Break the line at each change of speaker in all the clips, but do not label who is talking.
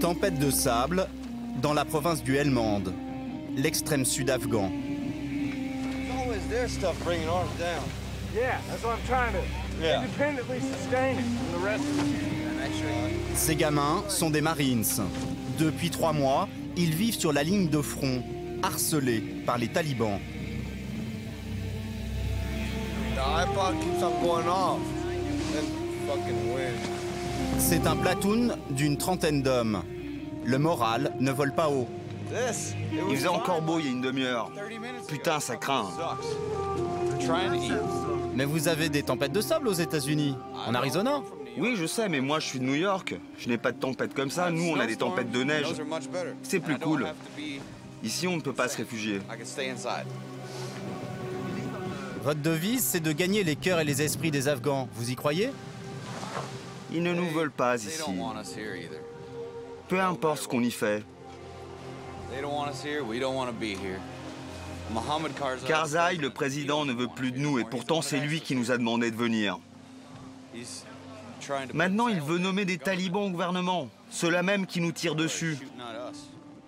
Tempête de sable dans la province du Helmand, l'extrême sud afghan. Ces gamins sont des Marines. Depuis 3 mois, ils vivent sur la ligne de front, harcelés par les talibans. C'est un platoon d'une trentaine d'hommes. Le moral ne vole pas haut.
Il faisait encore beau il y a une demi-heure. Putain, ça craint.
Mais vous avez des tempêtes de sable aux États-Unis, en Arizona?
Oui, je sais, mais moi je suis de New York. Je n'ai pas de tempête comme ça. Nous, on a des tempêtes de neige. C'est plus cool. Ici, on ne peut pas se réfugier.
Votre devise, c'est de gagner les cœurs et les esprits des Afghans. Vous y croyez?
Ils ne nous veulent pas ici. Peu importe ce qu'on y fait. Karzai, le président, ne veut plus de nous et pourtant c'est lui qui nous a demandé de venir. Maintenant, il veut nommer des talibans au gouvernement, ceux-là même qui nous tirent dessus.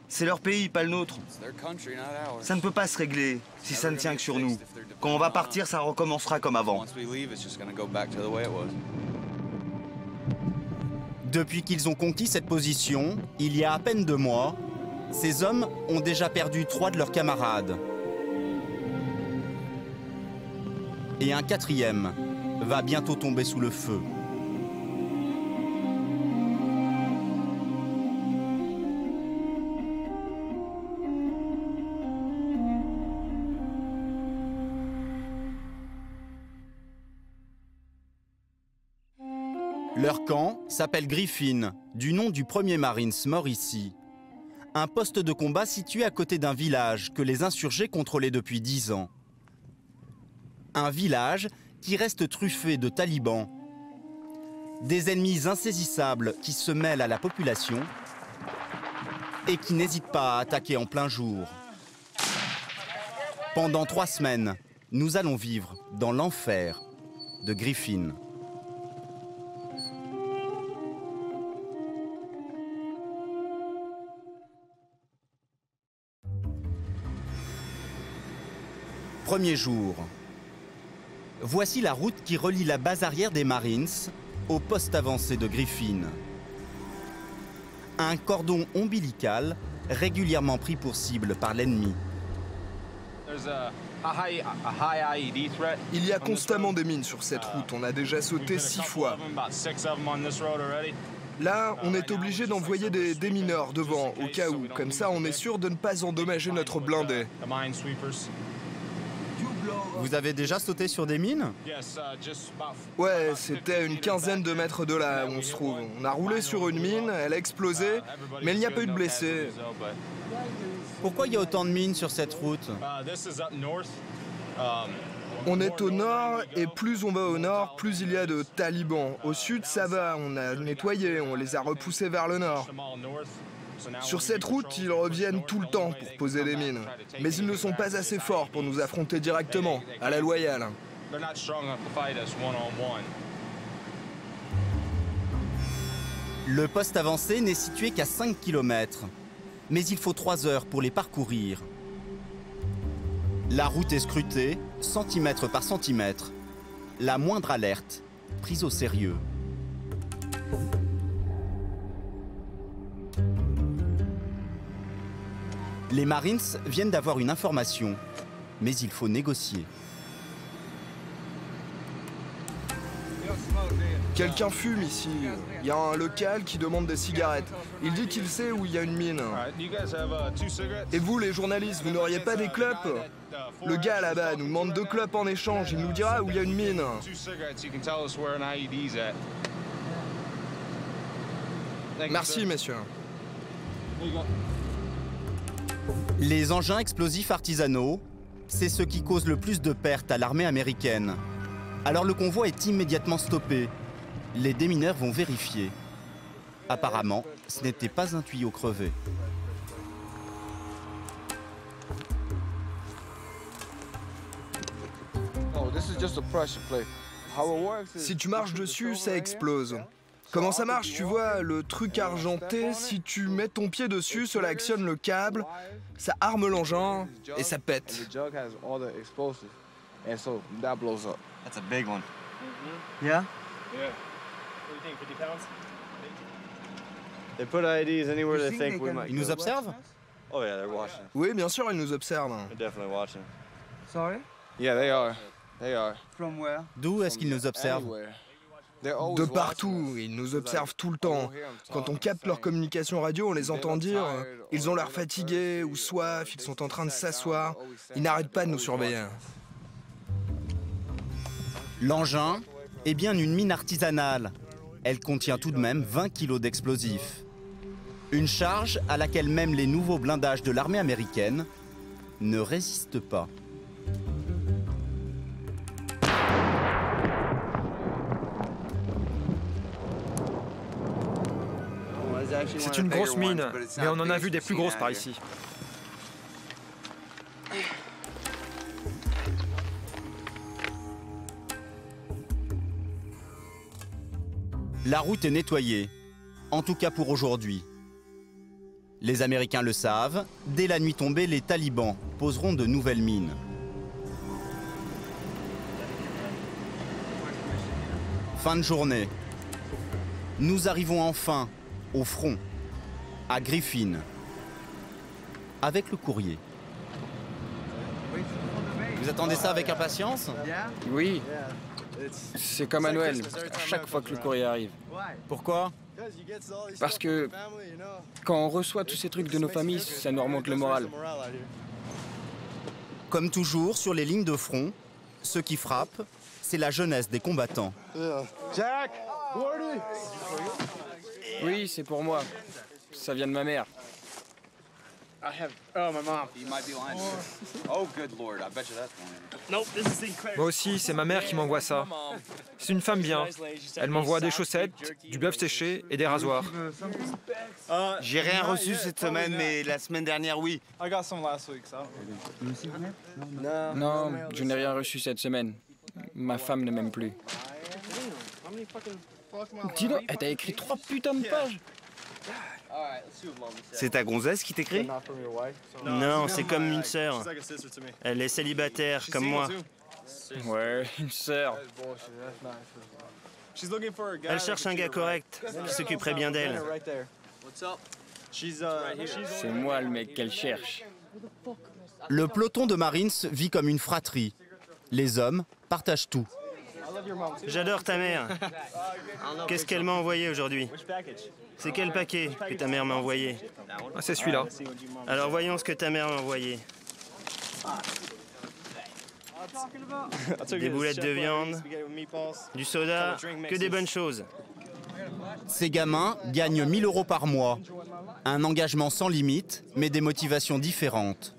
C'est leur pays, pas le nôtre. Ça ne peut pas se régler si ça ne tient que sur nous. Quand on va partir, ça recommencera comme avant.
Depuis qu'ils ont conquis cette position, il y a à peine 2 mois, ces hommes ont déjà perdu 3 de leurs camarades. Et un 4e va bientôt tomber sous le feu. Leur camp s'appelle Griffin, du nom du premier Marines mort ici. Un poste de combat situé à côté d'un village que les insurgés contrôlaient depuis 10 ans. Un village qui reste truffé de talibans. Des ennemis insaisissables qui se mêlent à la population et qui n'hésitent pas à attaquer en plein jour. Pendant 3 semaines, nous allons vivre dans l'enfer de Griffin. Premier jour. Voici la route qui relie la base arrière des Marines au poste avancé de Griffin. Un cordon ombilical régulièrement pris pour cible par l'ennemi.
Il y a constamment des mines sur cette route. On a déjà sauté 6 fois. Là, on est obligé d'envoyer des démineurs devant, au cas où. Comme ça, on est sûr de ne pas endommager notre blindé.
Vous avez déjà sauté sur des mines?
Ouais, c'était une quinzaine de mètres de là où on se trouve. On a roulé sur une mine, elle a explosé, mais il n'y a pas eu de blessés.
Pourquoi il y a autant de mines sur cette route?
On est au nord, et plus on va au nord, plus il y a de talibans. Au sud, ça va, on a nettoyé, on les a repoussés vers le nord. Sur cette route, ils reviennent tout le temps pour poser des mines. Mais ils ne sont pas assez forts pour nous affronter directement, à la loyale.
Le poste avancé n'est situé qu'à 5 km, mais il faut 3 heures pour les parcourir. La route est scrutée, centimètre par centimètre. La moindre alerte, prise au sérieux. Les Marines viennent d'avoir une information, mais il faut négocier.
Quelqu'un fume ici. Il y a un local qui demande des cigarettes. Il dit qu'il sait où il y a une mine. Et vous, les journalistes, vous n'auriez pas des clopes? Le gars là-bas nous demande 2 clopes en échange. Il nous dira où il y a une mine. Merci, messieurs.
Les engins explosifs artisanaux, c'est ce qui cause le plus de pertes à l'armée américaine. Alors le convoi est immédiatement stoppé. Les démineurs vont vérifier. Apparemment, ce n'était pas un tuyau crevé.
Si tu marches dessus, ça explose. Comment ça marche, tu vois, le truc argenté, si tu mets ton pied dessus, cela actionne le câble, ça arme l'engin et ça pète.
That's a big one. Yeah? They put IEDs anywhere they think we might
Ils nous
go.
observent?
Oh yeah, they're watching.
Oui, bien sûr, ils nous observent.
They're definitely watching.
Sorry?
Yeah, they are. They are.
From where?
D'où est-ce qu'ils nous observent?
Anywhere. They're always
De
watching
partout,
us.
ils nous observent tout le temps. Quand on capte leur communication radio, on les entend dire « ils ont l'air fatigués » ou « soif », ils sont en train de s'asseoir. Ils n'arrêtent pas de nous surveiller.
L'engin est bien une mine artisanale. Elle contient tout de même 20 kilos d'explosifs. Une charge à laquelle même les nouveaux blindages de l'armée américaine ne résistent pas.
C'est une grosse mine, mais on en a vu des plus grosses par ici.
La route est nettoyée, en tout cas pour aujourd'hui. Les Américains le savent, dès la nuit tombée, les talibans poseront de nouvelles mines. Fin de journée. Nous arrivons enfin au front, à Griffin, avec le courrier. Vous attendez ça avec impatience?
Oui, c'est comme à Noël, à chaque fois que le courrier arrive.
Pourquoi?
Parce que quand on reçoit tous ces trucs de nos familles, ça nous remonte le moral.
Comme toujours sur les lignes de front, ce qui frappe, c'est la jeunesse des combattants.
Oui, c'est pour moi. Ça vient de ma mère.
Moi aussi, c'est ma mère qui m'envoie ça. C'est une femme bien. Elle m'envoie des chaussettes, du bœuf séché et des rasoirs.
J'ai rien reçu cette semaine, mais la semaine dernière, oui.
Non, je n'ai rien reçu cette semaine. Ma femme ne m'aime plus. Dis donc, elle t'a écrit 3 putains de pages.
C'est ta gonzesse qui t'écrit? Non, c'est comme une sœur. Elle est célibataire, comme moi.
Ouais, une sœur.
Elle cherche un gars correct, qui s'occuperait bien d'elle.
C'est moi le mec qu'elle cherche.
Le peloton de Marines vit comme une fratrie. Les hommes partagent tout.
J'adore ta mère. Qu'est-ce qu'elle m'a envoyé aujourd'hui? C'est quel paquet que ta mère m'a envoyé?
Ah, c'est celui-là.
Alors voyons ce que ta mère m'a envoyé. Des boulettes de viande, du soda, que des bonnes choses.
Ces gamins gagnent 1 000 € par mois. Un engagement sans limite, mais des motivations différentes.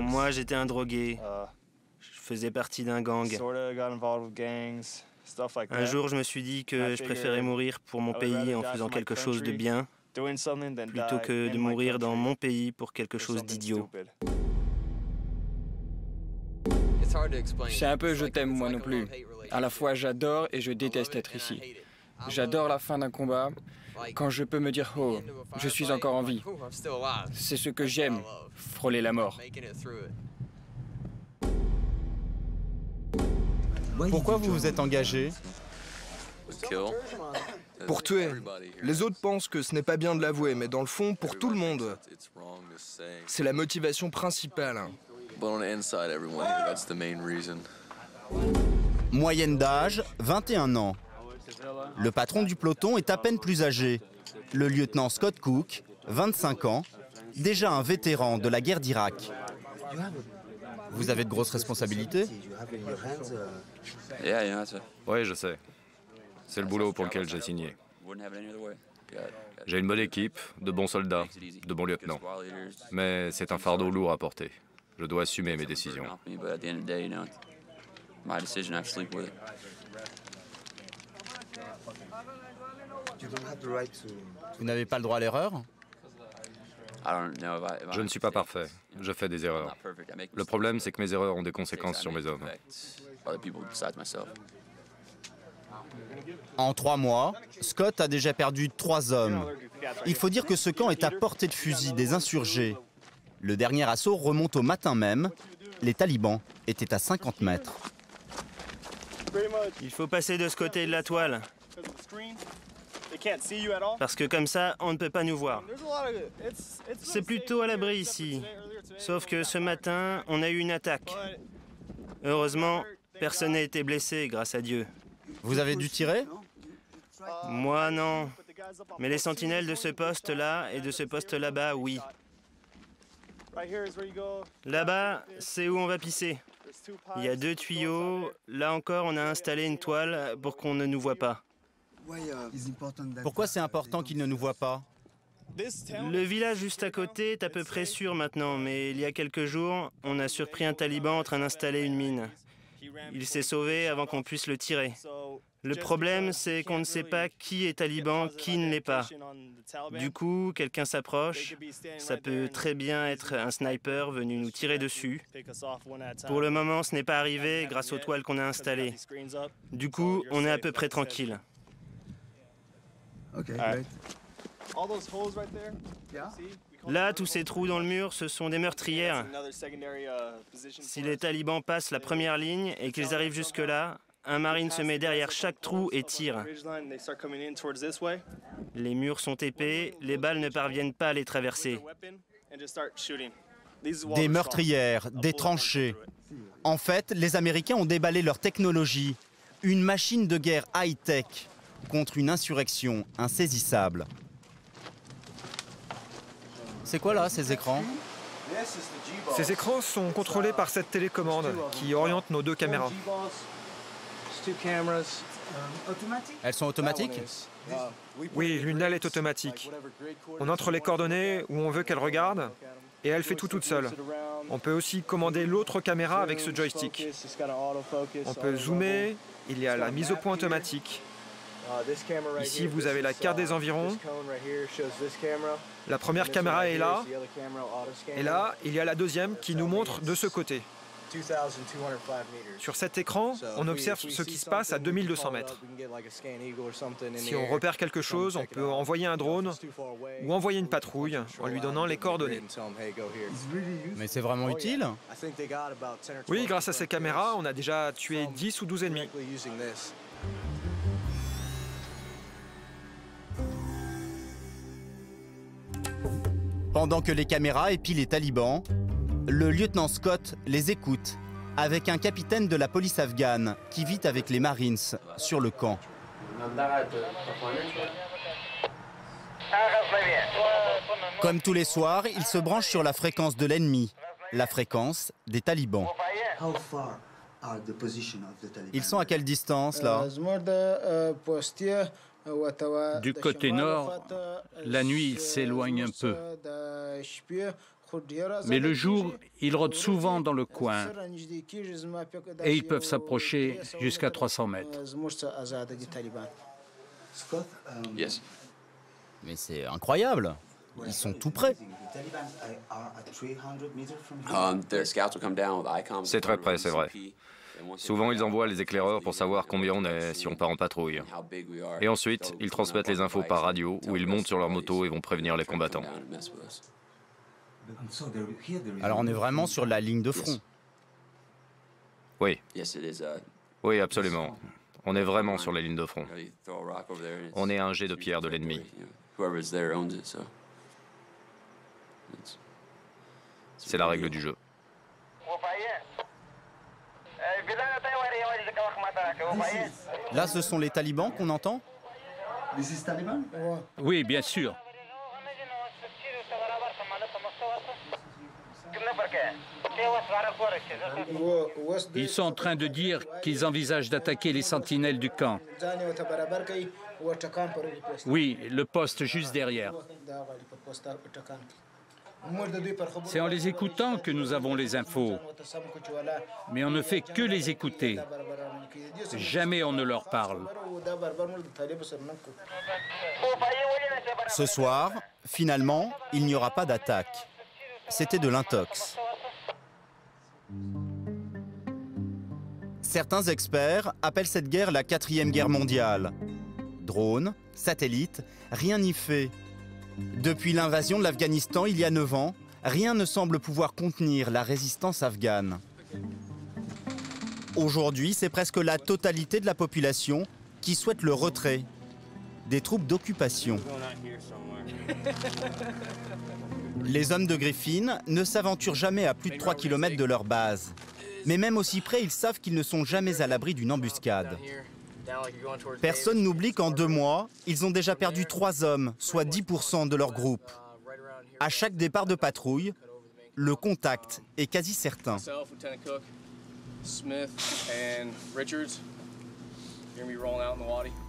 Moi, j'étais un drogué. Je faisais partie d'un gang. Un jour, je me suis dit que je préférais mourir pour mon pays en faisant quelque chose de bien, plutôt que de mourir dans mon pays pour quelque chose d'idiot.
C'est un peu je t'aime moi non plus. À la fois j'adore et je déteste être ici. J'adore la fin d'un combat, quand je peux me dire « Oh, je suis encore en vie ». C'est ce que j'aime, frôler la mort.
Pourquoi vous vous êtes engagé?
Pour tuer. Les autres pensent que ce n'est pas bien de l'avouer, mais dans le fond, pour tout le monde, c'est la motivation principale.
Moyenne d'âge, 21 ans. Le patron du peloton est à peine plus âgé. Le lieutenant Scott Cook, 25 ans, déjà un vétéran de la guerre d'Irak. Vous avez de grosses responsabilités?
Oui, je sais. C'est le boulot pour lequel j'ai signé. J'ai une bonne équipe, de bons soldats, de bons lieutenants. Mais c'est un fardeau lourd à porter. Je dois assumer mes décisions.
Vous n'avez pas le droit à l'erreur?
Je ne suis pas parfait. Je fais des erreurs. Le problème, c'est que mes erreurs ont des conséquences sur mes hommes.
En 3 mois, Scott a déjà perdu 3 hommes. Il faut dire que ce camp est à portée de fusil des insurgés. Le dernier assaut remonte au matin même. Les talibans étaient à 50 mètres.
Il faut passer de ce côté de la toile. Parce que comme ça, on ne peut pas nous voir. C'est plutôt à l'abri ici. Sauf que ce matin, on a eu une attaque. Heureusement, personne n'a été blessé, grâce à Dieu.
Vous avez dû tirer?
Moi, non. Mais les sentinelles de ce poste-là et de ce poste là-bas, oui. Là-bas, c'est où on va pisser. Il y a 2 tuyaux. Là encore, on a installé une toile pour qu'on ne nous voit pas.
Pourquoi c'est important qu'ils ne nous voient pas?
Le village juste à côté est à peu près sûr maintenant, mais il y a quelques jours, on a surpris un taliban en train d'installer une mine. Il s'est sauvé avant qu'on puisse le tirer. Le problème, c'est qu'on ne sait pas qui est taliban, qui ne l'est pas. Du coup, quelqu'un s'approche. Ça peut très bien être un sniper venu nous tirer dessus. Pour le moment, ce n'est pas arrivé grâce aux toiles qu'on a installées. Du coup, on est à peu près tranquille. Là, tous ces trous dans le mur, ce sont des meurtrières. Si les talibans passent la première ligne et qu'ils arrivent jusque-là, un marine se met derrière chaque trou et tire. Les murs sont épais, les balles ne parviennent pas à les traverser.
Des meurtrières, des tranchées. En fait, les Américains ont déballé leur technologie. Une machine de guerre high-tech contre une insurrection insaisissable. C'est quoi là, ces écrans?
Ces écrans sont contrôlés par cette télécommande qui oriente nos 2 caméras.
Elles sont automatiques?
Oui, l'une d'elles est automatique. On entre les coordonnées où on veut qu'elle regarde et elle fait tout toute seule. On peut aussi commander l'autre caméra avec ce joystick. On peut zoomer, il y a la mise au point automatique. Ici, vous avez la carte des environs. La première caméra est là. Et là, il y a la deuxième qui nous montre de ce côté. Sur cet écran, on observe ce qui se passe à 2200 mètres. Si on repère quelque chose, on peut envoyer un drone ou envoyer une patrouille en lui donnant les coordonnées.
Mais c'est vraiment utile?
Oui, grâce à ces caméras, on a déjà tué 10 ou 12 ennemis.
Pendant que les caméras épient les talibans, le lieutenant Scott les écoute avec un capitaine de la police afghane qui vit avec les Marines sur le camp. Comme tous les soirs, il se branche sur la fréquence de l'ennemi, la fréquence des talibans. Ils sont à quelle distance là?
Du côté nord, la nuit, ils s'éloignent un peu. Mais le jour, ils rôdent souvent dans le coin et ils peuvent s'approcher jusqu'à 300 mètres.
Mais c'est incroyable. Ils sont tout près.
C'est très près, c'est vrai. Souvent, ils envoient les éclaireurs pour savoir combien on est si on part en patrouille. Et ensuite, ils transmettent les infos par radio où ils montent sur leur moto et vont prévenir les combattants.
Alors on est vraiment sur la ligne de front.
Oui. Oui, absolument. On est vraiment sur la ligne de front. On est à un jet de pierre de l'ennemi. C'est la règle du jeu.
Là, ce sont les talibans qu'on entend?
Oui, bien sûr. Ils sont en train de dire qu'ils envisagent d'attaquer les sentinelles du camp. Oui, le poste juste derrière. C'est en les écoutant que nous avons les infos. Mais on ne fait que les écouter. Jamais on ne leur parle.
Ce soir, finalement, il n'y aura pas d'attaque. C'était de l'intox. Certains experts appellent cette guerre la 4e guerre mondiale. Drones, satellites, rien n'y fait. Depuis l'invasion de l'Afghanistan il y a 9 ans, rien ne semble pouvoir contenir la résistance afghane. Aujourd'hui, c'est presque la totalité de la population qui souhaite le retrait des troupes d'occupation. Les hommes de Griffin ne s'aventurent jamais à plus de 3 km de leur base. Mais même aussi près, ils savent qu'ils ne sont jamais à l'abri d'une embuscade. Personne n'oublie qu'en 2 mois, ils ont déjà perdu 3 hommes, soit 10% de leur groupe. À chaque départ de patrouille, le contact est quasi certain.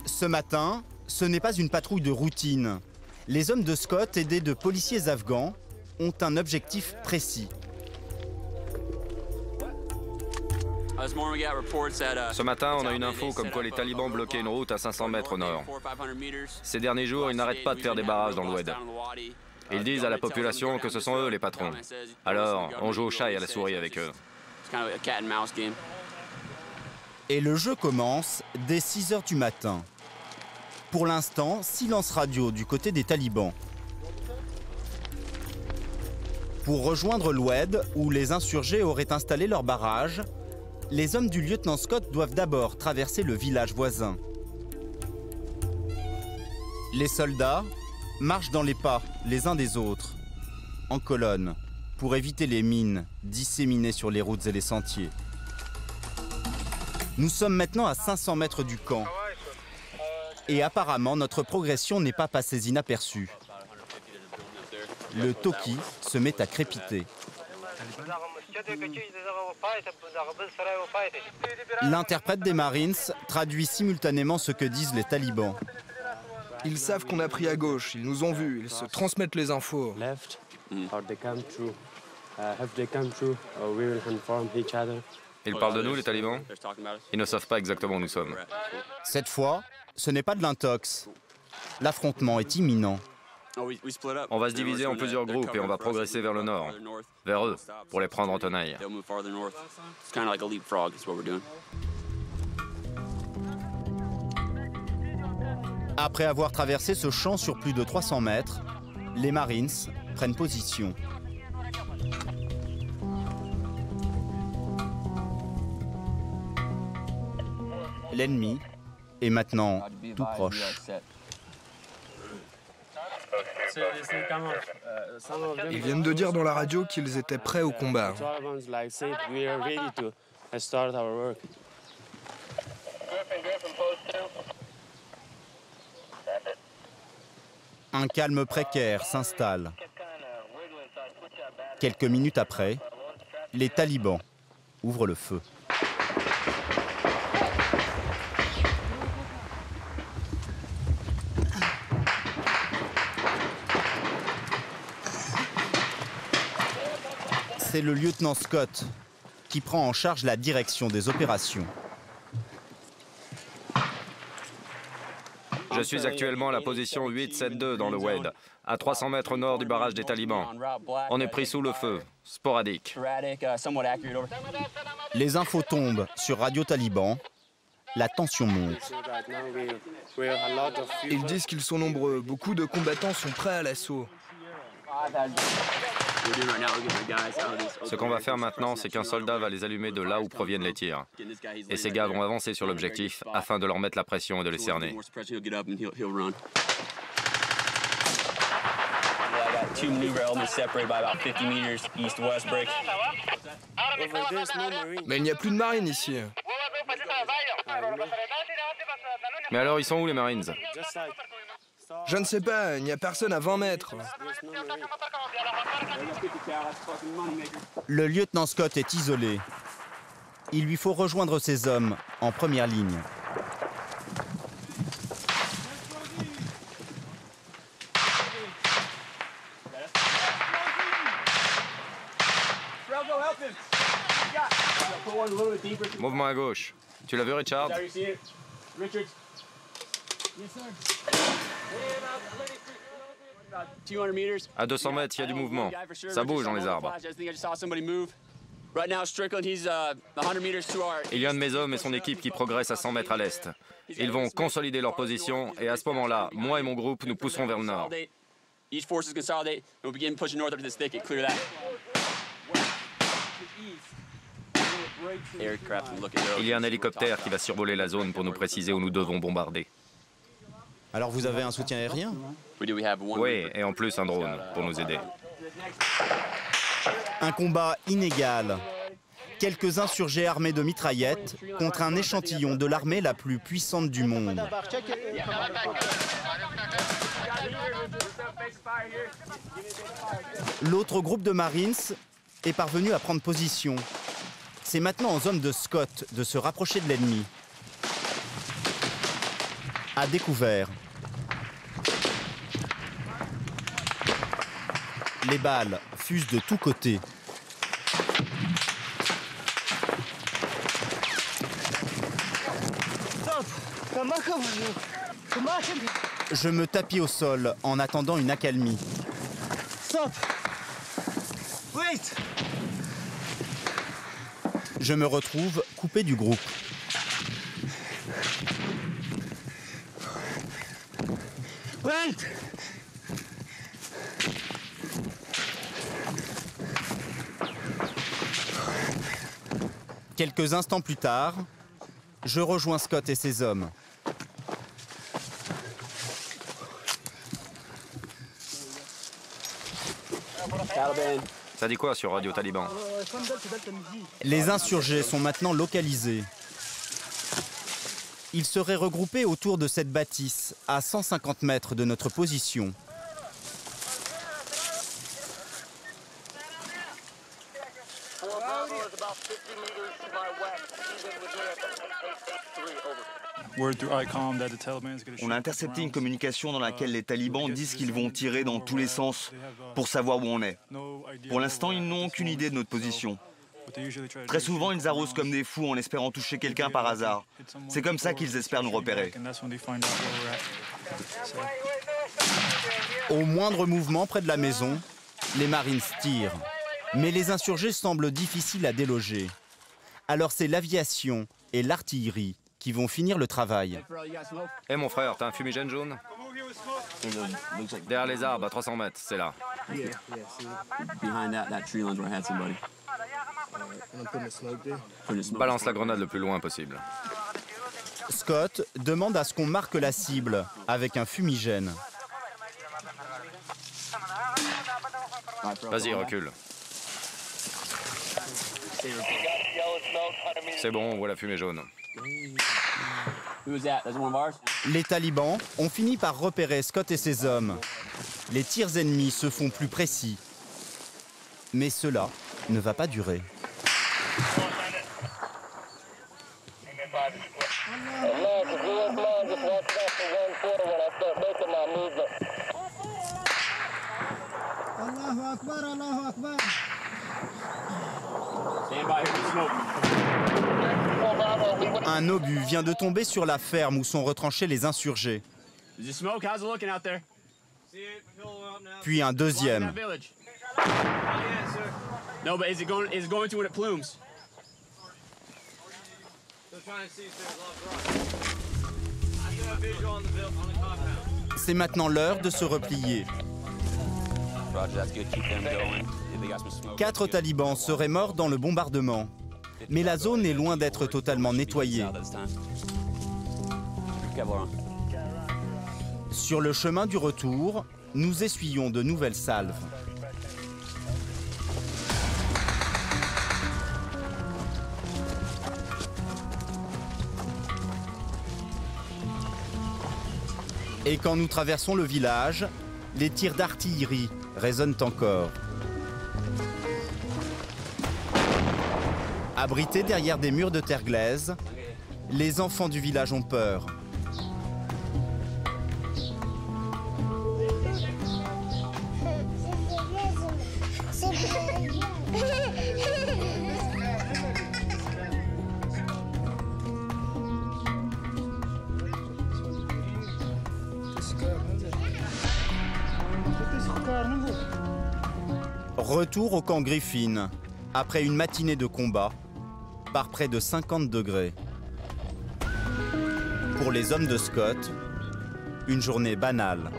Ce matin, ce n'est pas une patrouille de routine. Les hommes de Scott, aidés de policiers afghans, ont un objectif précis.
Ce matin, on a une info comme quoi les talibans bloquaient une route à 500 mètres au nord. Ces derniers jours, ils n'arrêtent pas de faire des barrages dans l'Oued. Ils disent à la population que ce sont eux les patrons. Alors, on joue au chat et à la souris avec eux.
Et le jeu commence dès 6 h du matin. Pour l'instant, silence radio du côté des talibans. Pour rejoindre l'Oued, où les insurgés auraient installé leur barrage, les hommes du lieutenant Scott doivent d'abord traverser le village voisin. Les soldats marchent dans les pas les uns des autres, en colonne, pour éviter les mines disséminées sur les routes et les sentiers. Nous sommes maintenant à 500 mètres du camp. Et apparemment, notre progression n'est pas passée inaperçue. Le Toki se met à crépiter. L'interprète des Marines traduit simultanément ce que disent les talibans.
Ils savent qu'on a pris à gauche, ils nous ont vus, ils se transmettent les infos.
Ils parlent de nous, les talibans? Ils ne savent pas exactement où nous sommes.
Cette fois, ce n'est pas de l'intox. L'affrontement est imminent.
On va se diviser en plusieurs groupes et on va progresser vers le nord, vers eux, pour les prendre en tenaille.
Après avoir traversé ce champ sur plus de 300 mètres, les Marines prennent position. L'ennemi est maintenant tout proche.
Ils viennent de dire dans la radio qu'ils étaient prêts au combat.
Un calme précaire s'installe. Quelques minutes après, les talibans ouvrent le feu. C'est le lieutenant Scott qui prend en charge la direction des opérations.
Je suis actuellement à la position 872 dans le Oued, à 300 mètres au nord du barrage des talibans. On est pris sous le feu, sporadique.
Les infos tombent sur Radio Taliban. La tension monte.
Ils disent qu'ils sont nombreux. Beaucoup de combattants sont prêts à l'assaut.
Ce qu'on va faire maintenant, c'est qu'un soldat va les allumer de là où proviennent les tirs. Et ces gars vont avancer sur l'objectif afin de leur mettre la pression et de les cerner.
Mais il n'y a plus de marines ici.
Mais alors, ils sont où les Marines?
Je ne sais pas, il n'y a personne à 20 mètres.
Le lieutenant Scott est isolé. Il lui faut rejoindre ses hommes en première ligne.
Mouvement à gauche. Tu l'as vu, Richard? À 200 mètres, il y a du mouvement. Ça bouge dans les arbres. Il y a un de mes hommes et son équipe qui progressent à 100 mètres à l'est. Ils vont consolider leur position et à ce moment-là, moi et mon groupe, nous pousserons vers le nord. Il y a un hélicoptère qui va survoler la zone pour nous préciser où nous devons bombarder.
Alors vous avez un soutien aérien?
Oui, et en plus un drone pour nous aider.
Un combat inégal. Quelques insurgés armés de mitraillettes contre un échantillon de l'armée la plus puissante du monde. L'autre groupe de Marines est parvenu à prendre position. C'est maintenant aux hommes de Scott de se rapprocher de l'ennemi. À découvert. Les balles fusent de tous côtés. Je me tapis au sol en attendant une accalmie.
Stop! Wait!
Je me retrouve coupé du groupe.
Wait!
Quelques instants plus tard, je rejoins Scott et ses hommes.
Ça dit quoi sur Radio Taliban?
Les insurgés sont maintenant localisés. Ils seraient regroupés autour de cette bâtisse, à 150 mètres de notre position.
On a intercepté une communication dans laquelle les talibans disent qu'ils vont tirer dans tous les sens pour savoir où on est. Pour l'instant, ils n'ont aucune idée de notre position. Très souvent, ils arrosent comme des fous en espérant toucher quelqu'un par hasard. C'est comme ça qu'ils espèrent nous repérer.
Au moindre mouvement près de la maison, les Marines tirent. Mais les insurgés semblent difficiles à déloger. Alors c'est l'aviation et l'artillerie qui vont finir le travail.
Hé mon frère, t'as un fumigène jaune? Derrière les arbres, à 300 mètres, c'est là. Balance la grenade le plus loin possible.
Scott demande à ce qu'on marque la cible avec un fumigène.
Vas-y, recule. C'est bon, on voit la fumée jaune.
Les talibans ont fini par repérer Scott et ses hommes. Les tirs ennemis se font plus précis. Mais cela ne va pas durer. Un obus vient de tomber sur la ferme où sont retranchés les insurgés. Puis un deuxième. C'est maintenant l'heure de se replier. 4 talibans seraient morts dans le bombardement. Mais la zone est loin d'être totalement nettoyée. Sur le chemin du retour, nous essuyons de nouvelles salves. Et quand nous traversons le village, les tirs d'artillerie résonnent encore. Abrités derrière des murs de terre glaise, les enfants du village ont peur. Retour au camp Griffin. Après une matinée de combat, par près de 50 degrés. Pour les hommes de Scott, une journée banale.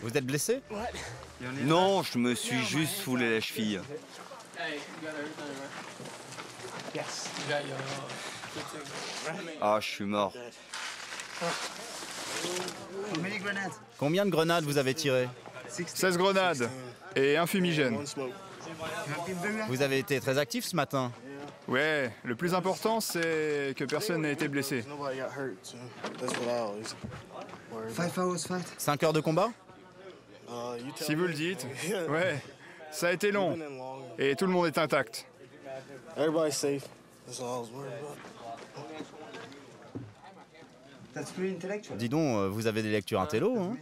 Vous êtes blessé?
Non, je me suis juste foulé la cheville. Ah, je suis mort.
Combien de grenades vous avez tiré?
16 grenades et un fumigène.
Vous avez été très actif ce matin.
Ouais, le plus important, c'est que personne n'a été blessé.
5 heures de combat?
Si vous le dites. Ouais, ça a été long. Et tout le monde est intact.
Dis donc, vous avez des lectures intello, hein?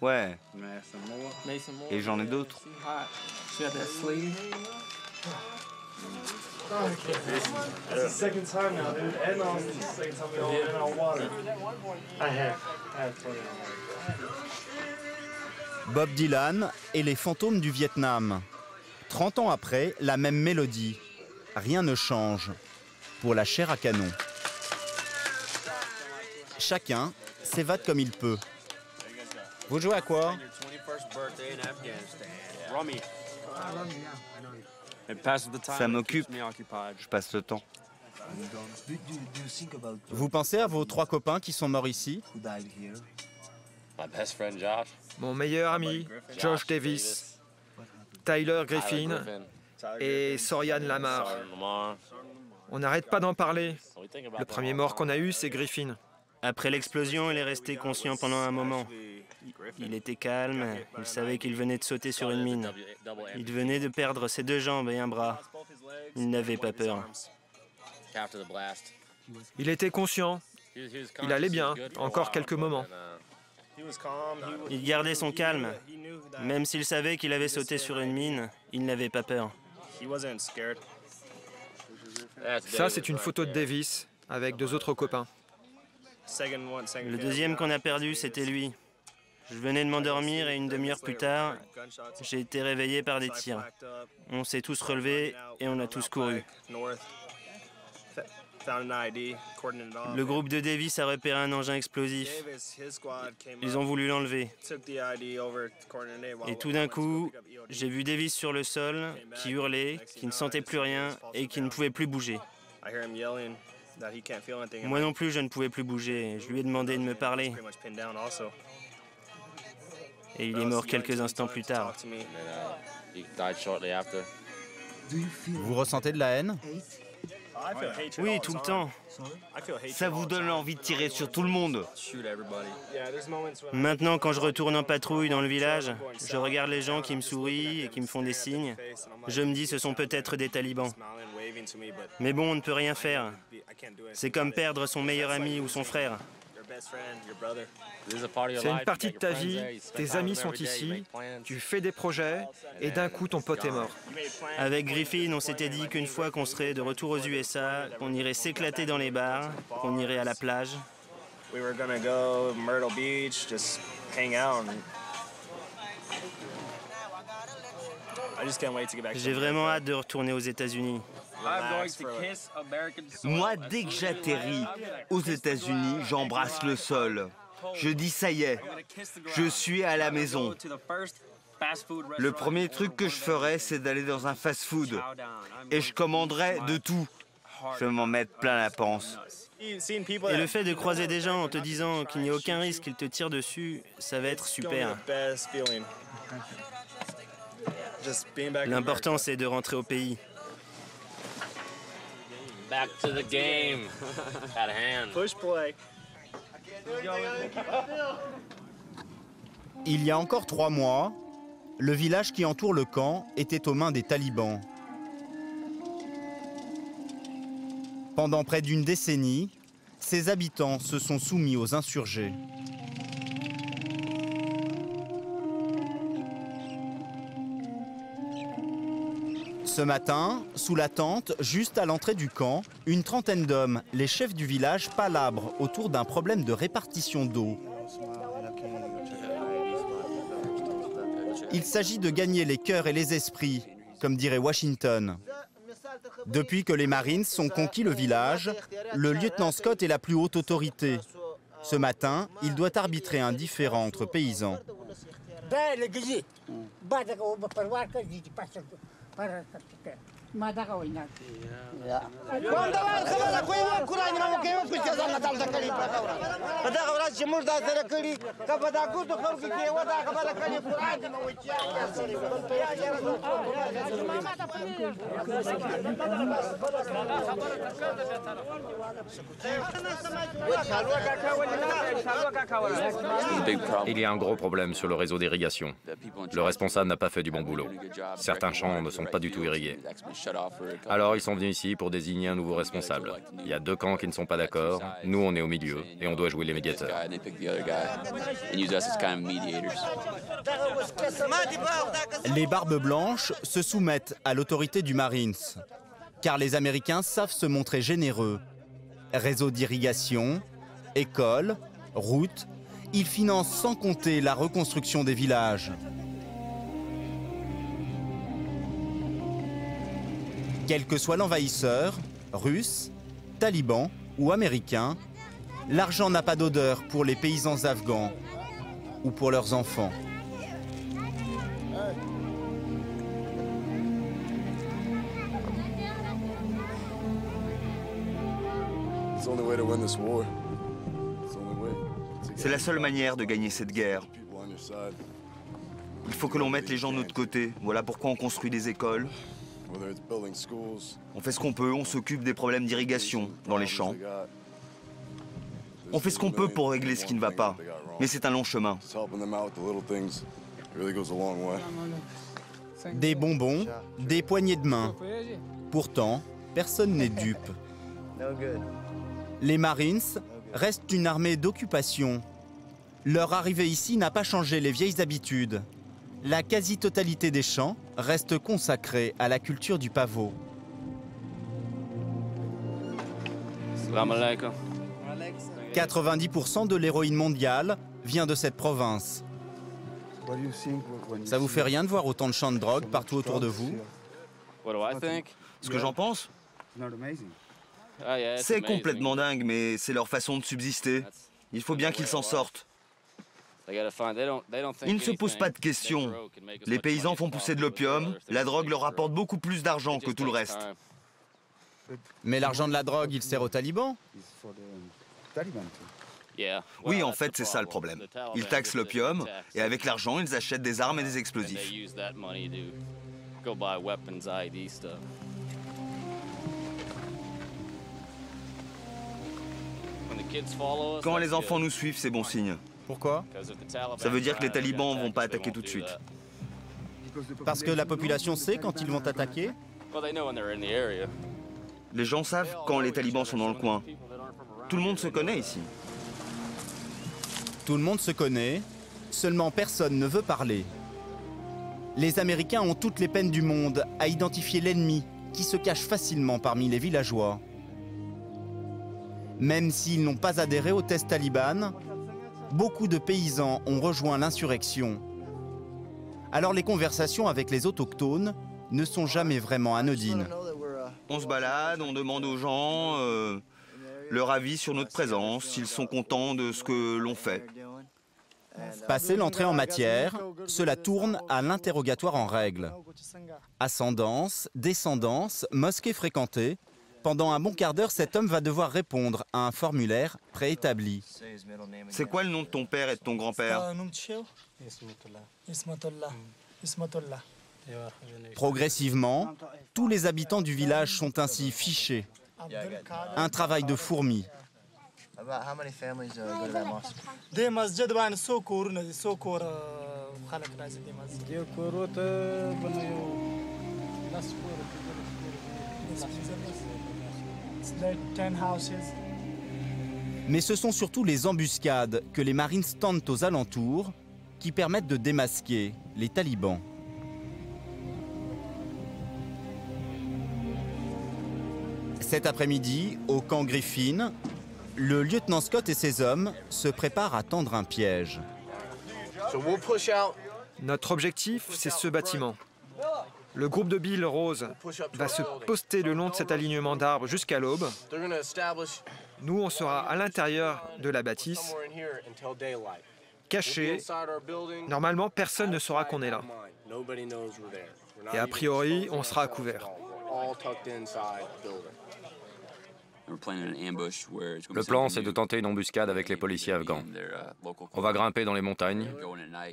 Ouais. Et j'en ai d'autres.
Bob Dylan et les fantômes du Vietnam. 30 ans après, la même mélodie. Rien ne change. Pour la chair à canon. Chacun s'évade comme il peut. Vous jouez à quoi?
Ça m'occupe. Je passe le temps.
Vous pensez à vos 3 copains qui sont morts ici?
Mon meilleur ami, Josh Davis, Tyler Griffin et Sorian Lamar. On n'arrête pas d'en parler. Le premier mort qu'on a eu, c'est Griffin.
Après l'explosion, il est resté conscient pendant un moment. Il était calme, il savait qu'il venait de sauter sur une mine. Il venait de perdre ses 2 jambes et un bras. Il n'avait pas peur.
Il était conscient. Il allait bien, encore quelques moments.
Il gardait son calme. Même s'il savait qu'il avait sauté sur une mine, il n'avait pas peur.
Ça, c'est une photo de Davis avec 2 autres copains.
Le deuxième qu'on a perdu, c'était lui. Je venais de m'endormir et une demi-heure plus tard, j'ai été réveillé par des tirs. On s'est tous relevés et on a tous couru. Le groupe de Davis a repéré un engin explosif. Ils ont voulu l'enlever. Et tout d'un coup, j'ai vu Davis sur le sol, qui hurlait, qui ne sentait plus rien et qui ne pouvait plus bouger. Moi non plus, je ne pouvais plus bouger. Je lui ai demandé de me parler. Et il est mort quelques instants plus tard.
Vous ressentez de la haine?
Oui, tout le temps.
Ça vous donne envie de tirer sur tout le monde.
Maintenant, quand je retourne en patrouille dans le village, je regarde les gens qui me sourient et qui me font des signes. Je me dis ce sont peut-être des talibans. Mais bon, on ne peut rien faire. C'est comme perdre son meilleur ami ou son frère.
C'est une partie de ta vie, tes amis sont ici, tu fais des projets et d'un coup ton pote est mort.
Avec Griffin, on s'était dit qu'une fois qu'on serait de retour aux USA, qu'on irait s'éclater dans les bars, qu'on irait à la plage. J'ai vraiment hâte de retourner aux États-Unis.
Moi, dès que j'atterris aux États-Unis, j'embrasse le sol. Je dis ça y est, je suis à la maison. Le premier truc que je ferais, c'est d'aller dans un fast-food. Et je commanderais de tout. Je vais m'en mettre plein la panse.
Et le fait de croiser des gens en te disant qu'il n'y a aucun risque qu'ils te tirent dessus, ça va être super. L'important, c'est de rentrer au pays.
Back to the game. At hand.
Push play.
Il y a encore 3 mois, le village qui entoure le camp était aux mains des talibans. Pendant près d'une décennie, ses habitants se sont soumis aux insurgés. Ce matin, sous la tente, juste à l'entrée du camp, une trentaine d'hommes, les chefs du village, palabrent autour d'un problème de répartition d'eau. Il s'agit de gagner les cœurs et les esprits, comme dirait Washington. Depuis que les Marines ont conquis le village, le lieutenant Scott est la plus haute autorité. Ce matin, il doit arbitrer un différend entre paysans.
Il y a un gros problème sur le réseau d'irrigation. Le responsable n'a pas fait du bon boulot. Certains champs ne sont pas du tout irrigués. Alors ils sont venus ici pour désigner un nouveau responsable. Il y a deux camps qui ne sont pas d'accord. Nous, on est au milieu et on doit jouer les médiateurs.
Les barbes blanches se soumettent à l'autorité du Marines, car les Américains savent se montrer généreux. Réseau d'irrigation, écoles, routes, ils financent sans compter la reconstruction des villages. Quel que soit l'envahisseur, russe, taliban ou américain, l'argent n'a pas d'odeur pour les paysans afghans ou pour leurs enfants.
C'est la seule manière de gagner cette guerre. Il faut que l'on mette les gens de notre côté. Voilà pourquoi on construit des écoles. On fait ce qu'on peut, on s'occupe des problèmes d'irrigation dans les champs. On fait ce qu'on peut pour régler ce qui ne va pas. Mais c'est un long chemin.
Des bonbons, des poignées de main. Pourtant, personne n'est dupe. Les Marines restent une armée d'occupation. Leur arrivée ici n'a pas changé les vieilles habitudes. La quasi-totalité des champs reste consacrée à la culture du pavot. 90% de l'héroïne mondiale vient de cette province. Ça vous fait rien de voir autant de champs de drogue partout autour de vous?
Ce que j'en pense? C'est complètement dingue, mais c'est leur façon de subsister. Il faut bien qu'ils s'en sortent. Ils ne se posent pas de questions. Les paysans font pousser de l'opium, la drogue leur rapporte beaucoup plus d'argent que tout le reste.
Mais l'argent de la drogue, il sert aux talibans?
Oui, en fait, c'est ça le problème. Ils taxent l'opium, et avec l'argent, ils achètent des armes et des explosifs. Quand les enfants nous suivent, c'est bon signe.
Pourquoi?
Ça veut dire que les talibans ne vont pas attaquer tout de suite.
Parce que la population sait quand ils vont attaquer?
Les gens savent quand les talibans sont dans le coin. Tout le monde se connaît ici.
Tout le monde se connaît, seulement personne ne veut parler. Les Américains ont toutes les peines du monde à identifier l'ennemi qui se cache facilement parmi les villageois. Même s'ils n'ont pas adhéré au test taliban, beaucoup de paysans ont rejoint l'insurrection. Alors les conversations avec les autochtones ne sont jamais vraiment anodines.
On se balade, on demande aux gens leur avis sur notre présence, s'ils sont contents de ce que l'on fait.
Passé l'entrée en matière, cela tourne à l'interrogatoire en règle. Ascendance, descendance, mosquée fréquentée. Pendant un bon quart d'heure, cet homme va devoir répondre à un formulaire préétabli.
C'est quoi le nom de ton père et de ton grand-père?
Progressivement, tous les habitants du village sont ainsi fichés. Un travail de fourmi. Mais ce sont surtout les embuscades que les Marines tentent aux alentours qui permettent de démasquer les talibans. Cet après-midi, au camp Griffin, le lieutenant Scott et ses hommes se préparent à tendre un piège.
Notre objectif, c'est ce bâtiment. Le groupe de Bill Rose va se poster le long de cet alignement d'arbres jusqu'à l'aube. Nous, on sera à l'intérieur de la bâtisse, cachés. Normalement, personne ne saura qu'on est là. Et a priori, on sera à couvert.
Le plan, c'est de tenter une embuscade avec les policiers afghans. On va grimper dans les montagnes.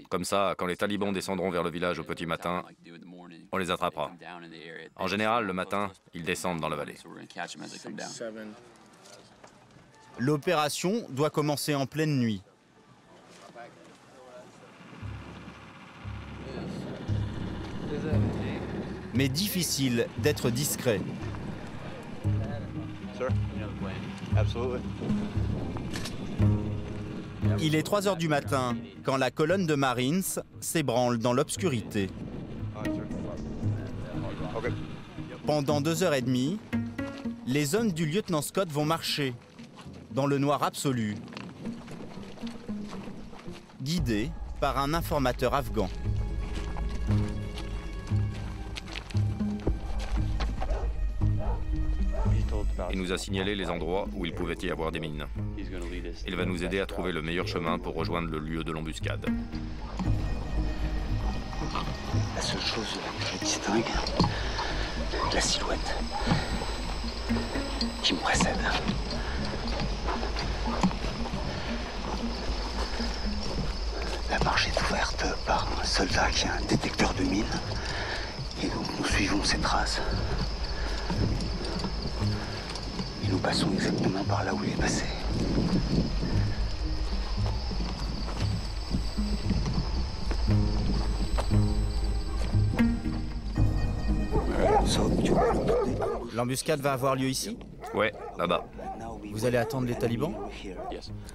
Comme ça, quand les talibans descendront vers le village au petit matin, on les attrapera. En général, le matin, ils descendent dans la vallée.
L'opération doit commencer en pleine nuit. Mais difficile d'être discret. Il est 3 heures du matin quand la colonne de Marines s'ébranle dans l'obscurité. Pendant 2h30, les hommes du lieutenant Scott vont marcher dans le noir absolu, guidés par un informateur afghan.
Il nous a signalé les endroits où il pouvait y avoir des mines. Il va nous aider à trouver le meilleur chemin pour rejoindre le lieu de l'embuscade.
La seule chose que je distingue, la silhouette qui me précède. La marche est ouverte par un soldat qui a un détecteur de mines. Et donc nous suivons ses traces. Et nous passons exactement par là où il est passé.
L'embuscade va avoir lieu ici?
Ouais, là-bas.
Vous allez attendre les talibans?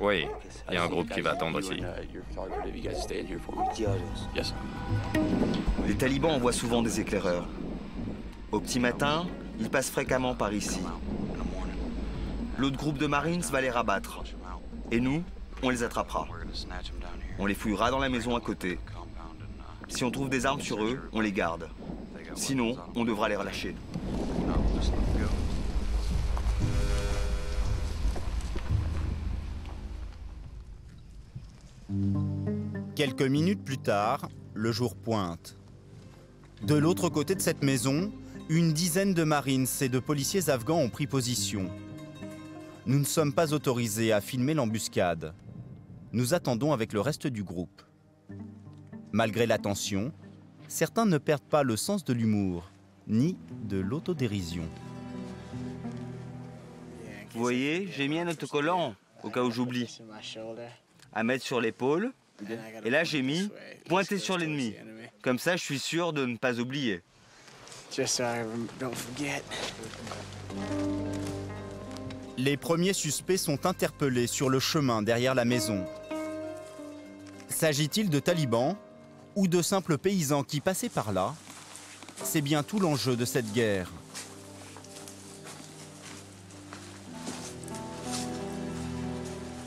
Oui, il y a un groupe qui va attendre ici.
Les talibans envoient souvent des éclaireurs. Au petit matin, ils passent fréquemment par ici. L'autre groupe de Marines va les rabattre. Et nous, on les attrapera. On les fouillera dans la maison à côté. Si on trouve des armes sur eux, on les garde. Sinon, on devra les relâcher.
Quelques minutes plus tard, le jour pointe. De l'autre côté de cette maison, une dizaine de Marines et de policiers afghans ont pris position. Nous ne sommes pas autorisés à filmer l'embuscade. Nous attendons avec le reste du groupe. Malgré la tension, certains ne perdent pas le sens de l'humour, ni de l'autodérision.
Vous voyez, j'ai mis un autocollant, au cas où j'oublie. À mettre sur l'épaule. Et là, j'ai mis pointer sur l'ennemi. Comme ça, je suis sûr de ne pas oublier.
Les premiers suspects sont interpellés sur le chemin derrière la maison. S'agit-il de talibans ou de simples paysans qui passaient par là? C'est bien tout l'enjeu de cette guerre.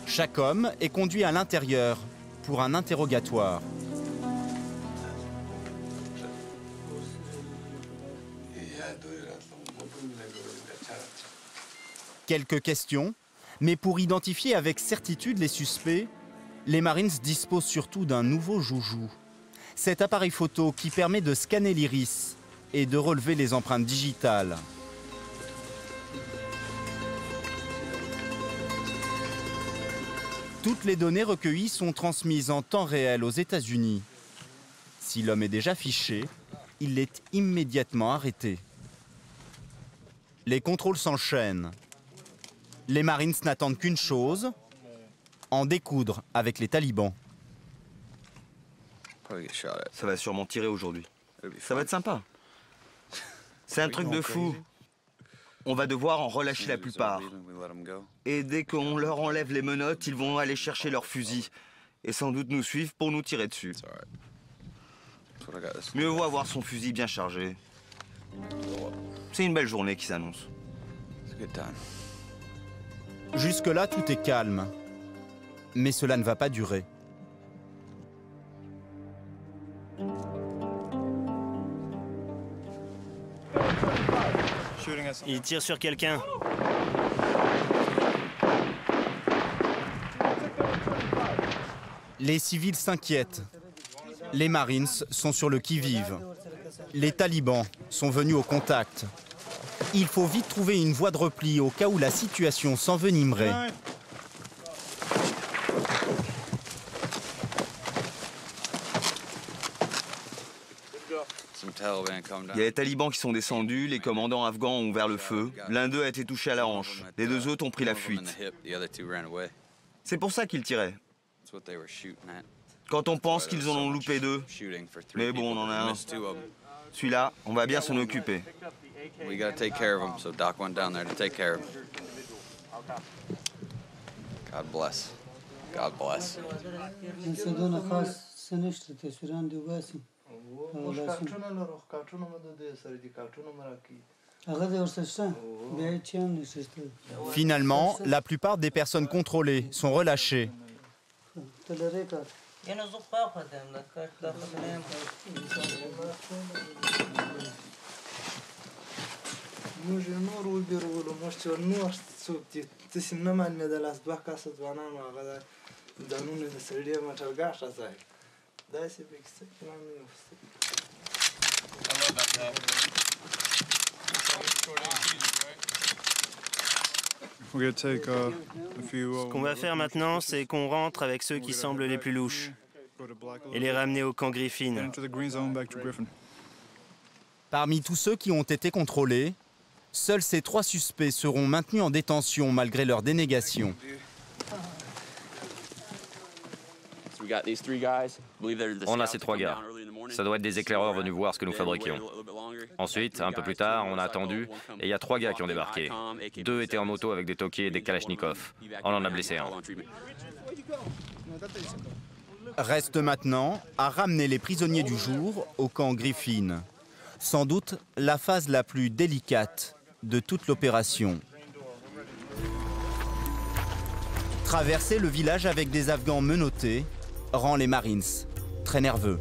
Chaque homme est conduit à l'intérieur pour un interrogatoire. Quelques questions, mais pour identifier avec certitude les suspects, les Marines disposent surtout d'un nouveau joujou. Cet appareil photo qui permet de scanner l'iris et de relever les empreintes digitales. Toutes les données recueillies sont transmises en temps réel aux États-Unis. Si l'homme est déjà fiché, il est immédiatement arrêté. Les contrôles s'enchaînent. Les Marines n'attendent qu'une chose, en découdre avec les talibans.
Ça va sûrement tirer aujourd'hui. Ça va être sympa. C'est un truc de fou. On va devoir en relâcher la plupart. Et dès qu'on leur enlève les menottes, ils vont aller chercher leurs fusils. Et sans doute nous suivre pour nous tirer dessus. Mieux vaut avoir son fusil bien chargé. C'est une belle journée qui s'annonce.
Jusque-là, tout est calme. Mais cela ne va pas durer.
Il tire sur quelqu'un.
Les civils s'inquiètent. Les Marines sont sur le qui-vive. Les talibans sont venus au contact. Il faut vite trouver une voie de repli au cas où la situation s'envenimerait.
Il y a les talibans qui sont descendus, les commandants afghans ont ouvert le feu. L'un d'eux a été touché à la hanche. Les deux autres ont pris la fuite. C'est pour ça qu'ils tiraient. Quand on pense qu'ils en ont loupé deux. Mais bon, on en a un. Celui-là, on va bien s'en occuper.
God bless. God bless.
Finalement, la plupart des personnes contrôlées sont relâchées.
Ce qu'on va faire maintenant, c'est qu'on rentre avec ceux qui semblent les plus louches et les ramener au camp Griffin.
Parmi tous ceux qui ont été contrôlés, seuls ces 3 suspects seront maintenus en détention malgré leur dénégation.
On a ces 3 gars. Ça doit être des éclaireurs venus voir ce que nous fabriquions. Ensuite, un peu plus tard, on a attendu et il y a 3 gars qui ont débarqué. 2 étaient en moto avec des tokies et des kalachnikovs. On en a blessé un.
Reste maintenant à ramener les prisonniers du jour au camp Griffin. Sans doute la phase la plus délicate de toute l'opération. Traverser le village avec des Afghans menottés rend les Marines très nerveux.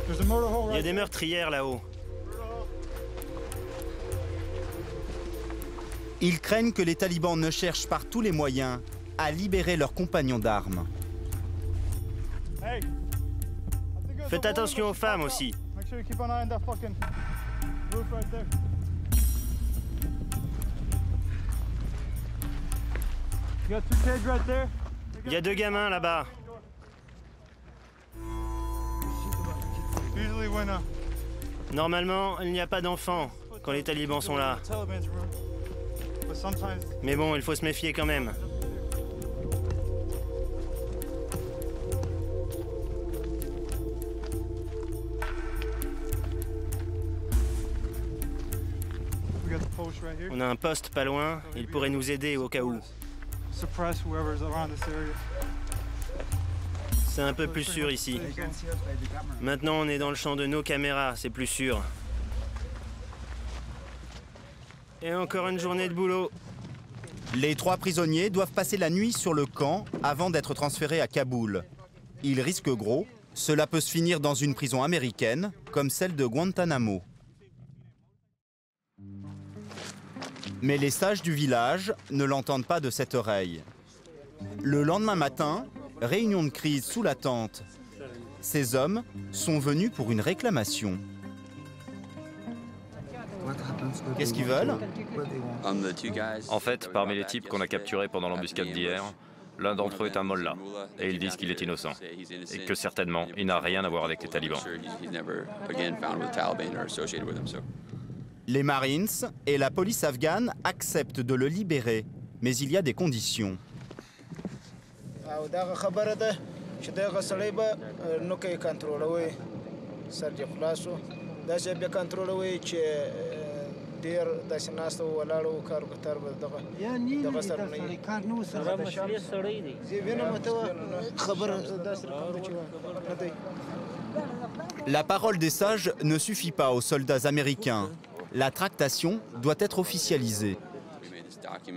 Il y a des meurtrières là-haut.
Ils craignent que les talibans ne cherchent par tous les moyens à libérer leurs compagnons d'armes.
Faites attention aux femmes aussi. Il y a 2 gamins là-bas. Normalement, il n'y a pas d'enfants quand les talibans sont là. Mais bon, il faut se méfier quand même. On a un poste pas loin, il pourrait nous aider au cas où. C'est un peu plus sûr ici. Maintenant, on est dans le champ de nos caméras, c'est plus sûr. Et encore une journée de boulot.
Les 3 prisonniers doivent passer la nuit sur le camp avant d'être transférés à Kaboul. Ils risquent gros. Cela peut se finir dans une prison américaine, comme celle de Guantanamo. Mais les sages du village ne l'entendent pas de cette oreille. Le lendemain matin, réunion de crise sous la tente. Ces hommes sont venus pour une réclamation. Qu'est-ce qu'ils veulent?
En fait, parmi les types qu'on a capturés pendant l'embuscade d'hier, l'un d'entre eux est un mollah, et ils disent qu'il est innocent, et que certainement, il n'a rien à voir avec les talibans.
Les Marines et la police afghane acceptent de le libérer, mais il y a des conditions. La parole des sages ne suffit pas aux soldats américains. La tractation doit être officialisée.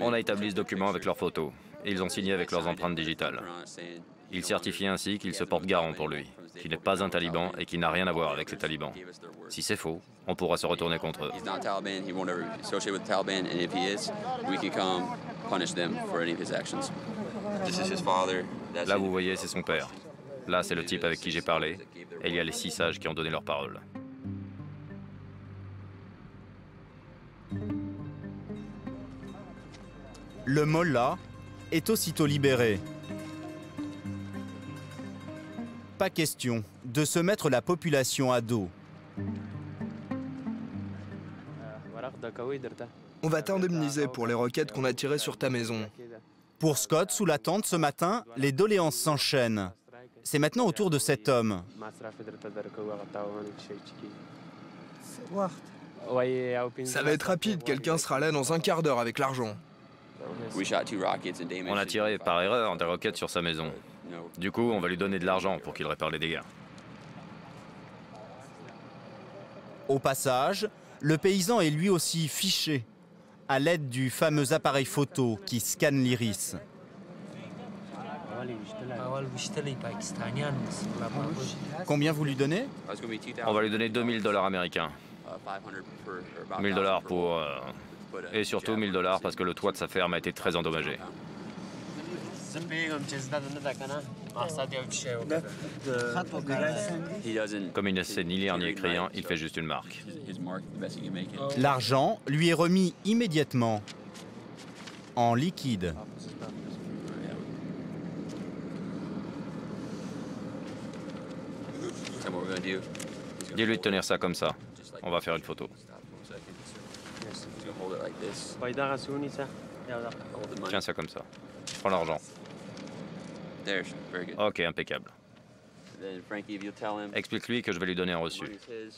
On a établi ce document avec leurs photos et ils ont signé avec leurs empreintes digitales. Ils certifient ainsi qu'ils se portent garant pour lui, qu'il n'est pas un taliban et qu'il n'a rien à voir avec les talibans. Si c'est faux, on pourra se retourner contre eux. Là, vous voyez, c'est son père. Là, c'est le type avec qui j'ai parlé. Et il y a les 6 sages qui ont donné leur parole.
Le mollah est aussitôt libéré. Pas question de se mettre la population à dos.
On va t'indemniser pour les roquettes qu'on a tirées sur ta maison.
Pour Scott, sous la tente, ce matin, les doléances s'enchaînent. C'est maintenant au tour de cet homme.
Ça va être rapide, quelqu'un sera là dans un quart d'heure avec l'argent.
On a tiré par erreur des roquettes sur sa maison. Du coup, on va lui donner de l'argent pour qu'il répare les dégâts.
Au passage, le paysan est lui aussi fiché à l'aide du fameux appareil photo qui scanne l'iris. Combien vous lui donnez?
On va lui donner 2000 $ américains. 1000 $ pour... et surtout 1000 $ parce que le toit de sa ferme a été très endommagé. Comme il ne sait ni lire ni écrire, il fait juste une marque.
L'argent lui est remis immédiatement, en liquide.
Dis-lui de tenir ça comme ça. On va faire une photo. Tiens ça comme ça. Prends l'argent. Ok, impeccable. Explique-lui que je vais lui donner un reçu.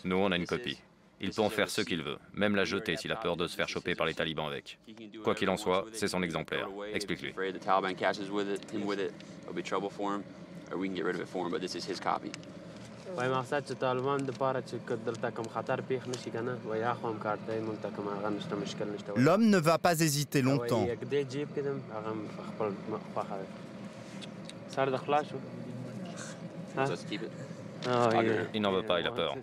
Nous, on a une copie. Il peut en faire ce qu'il veut, même la jeter s'il a peur de se faire choper par les talibans avec. Quoi qu'il en soit, c'est son exemplaire. Explique-lui.
L'homme ne va pas hésiter longtemps.
Il n'en veut pas, il a peur.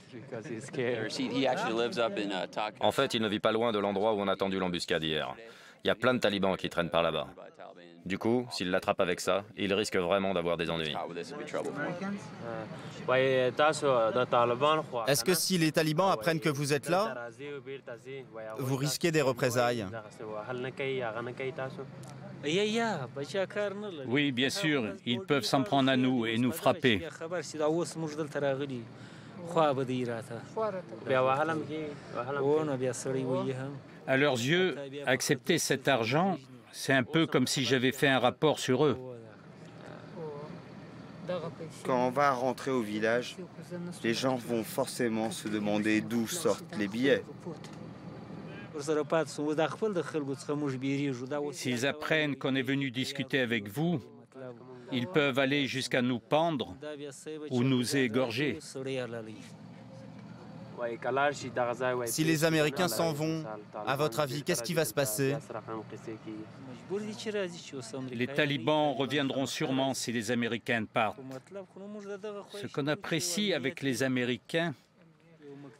En fait, il ne vit pas loin de l'endroit où on a tendu l'embuscade hier. Il y a plein de talibans qui traînent par là-bas. Du coup, s'il l'attrape avec ça, il risque vraiment d'avoir des ennuis.
Est-ce que si les talibans apprennent que vous êtes là, vous risquez des représailles?
Oui, bien sûr, ils peuvent s'en prendre à nous et nous frapper. À leurs yeux, accepter cet argent, c'est un peu comme si j'avais fait un rapport sur eux.
Quand on va rentrer au village, les gens vont forcément se demander d'où sortent les billets.
S'ils apprennent qu'on est venu discuter avec vous, ils peuvent aller jusqu'à nous pendre ou nous égorger.
Si les Américains s'en vont, à votre avis, qu'est-ce qui va se passer?
Les talibans reviendront sûrement si les Américains partent. Ce qu'on apprécie avec les Américains,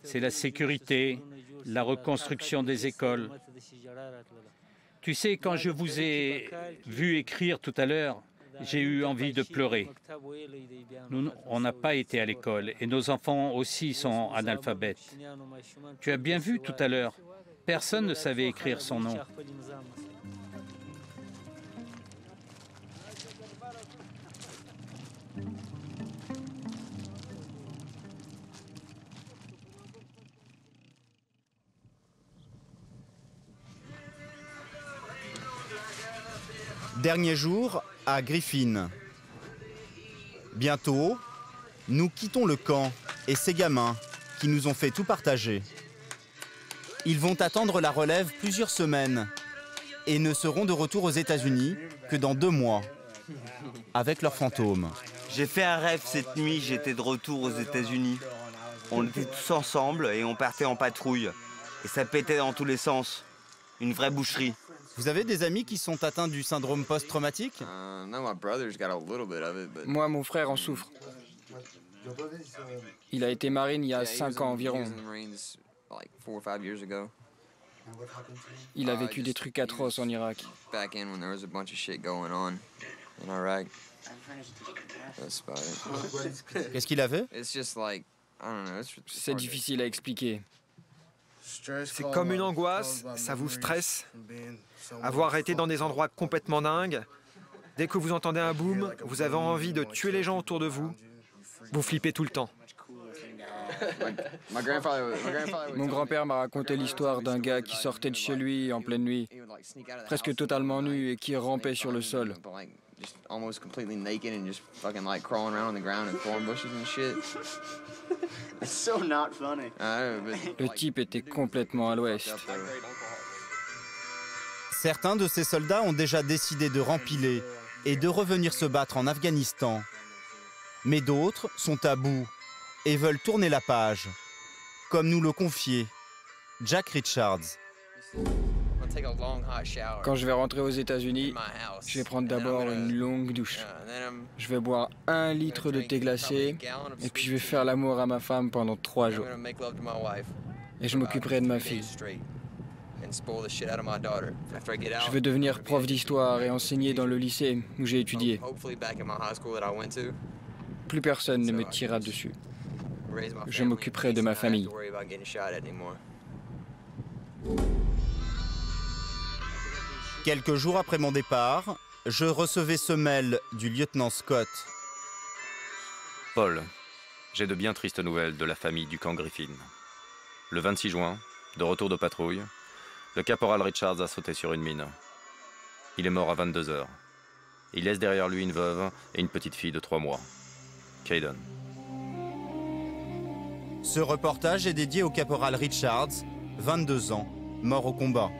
c'est la sécurité, la reconstruction des écoles. Tu sais, quand je vous ai vu écrire tout à l'heure, j'ai eu envie de pleurer. Nous, on n'a pas été à l'école et nos enfants aussi sont analphabètes. Tu as bien vu tout à l'heure, personne ne savait écrire son nom.
Dernier jour à Griffin. Bientôt, nous quittons le camp et ces gamins qui nous ont fait tout partager. Ils vont attendre la relève plusieurs semaines et ne seront de retour aux États-Unis que dans 2 mois, avec leurs fantômes.
J'ai fait un rêve cette nuit, j'étais de retour aux États-Unis. On était tous ensemble et on partait en patrouille. Et ça pétait dans tous les sens. Une vraie boucherie.
Vous avez des amis qui sont atteints du syndrome post-traumatique?
Moi, mon frère en souffre. Il a été marine il y a 5 ans environ. Il a vécu des trucs atroces en Irak.
Qu'est-ce qu'il avait?
C'est difficile à expliquer.
C'est comme une angoisse, ça vous stresse. Avoir été dans des endroits complètement dingues. Dès que vous entendez un boom, vous avez envie de tuer les gens autour de vous. Vous flippez tout le temps.
Mon grand-père m'a raconté l'histoire d'un gars qui sortait de chez lui en pleine nuit, presque totalement nu et qui rampait sur le sol. Le type était complètement à l'ouest.
Certains de ces soldats ont déjà décidé de rempiler et de revenir se battre en Afghanistan. Mais d'autres sont à bout et veulent tourner la page, comme nous le confiait Jack Richards.
Quand je vais rentrer aux États-Unis, je vais prendre d'abord une longue douche. Je vais boire 1 litre de thé glacé et puis je vais faire l'amour à ma femme pendant 3 jours. Et je m'occuperai de ma fille. Je vais devenir prof d'histoire et enseigner dans le lycée où j'ai étudié. Plus personne ne me tirera dessus. Je m'occuperai de ma famille.
Quelques jours après mon départ, je recevais ce mail du lieutenant Scott.
Paul, j'ai de bien tristes nouvelles de la famille du camp Griffin. Le 26 juin, de retour de patrouille, le caporal Richards a sauté sur une mine. Il est mort à 22 heures. Il laisse derrière lui une veuve et une petite fille de 3 mois. Caden.
Ce reportage est dédié au caporal Richards, 22 ans, mort au combat.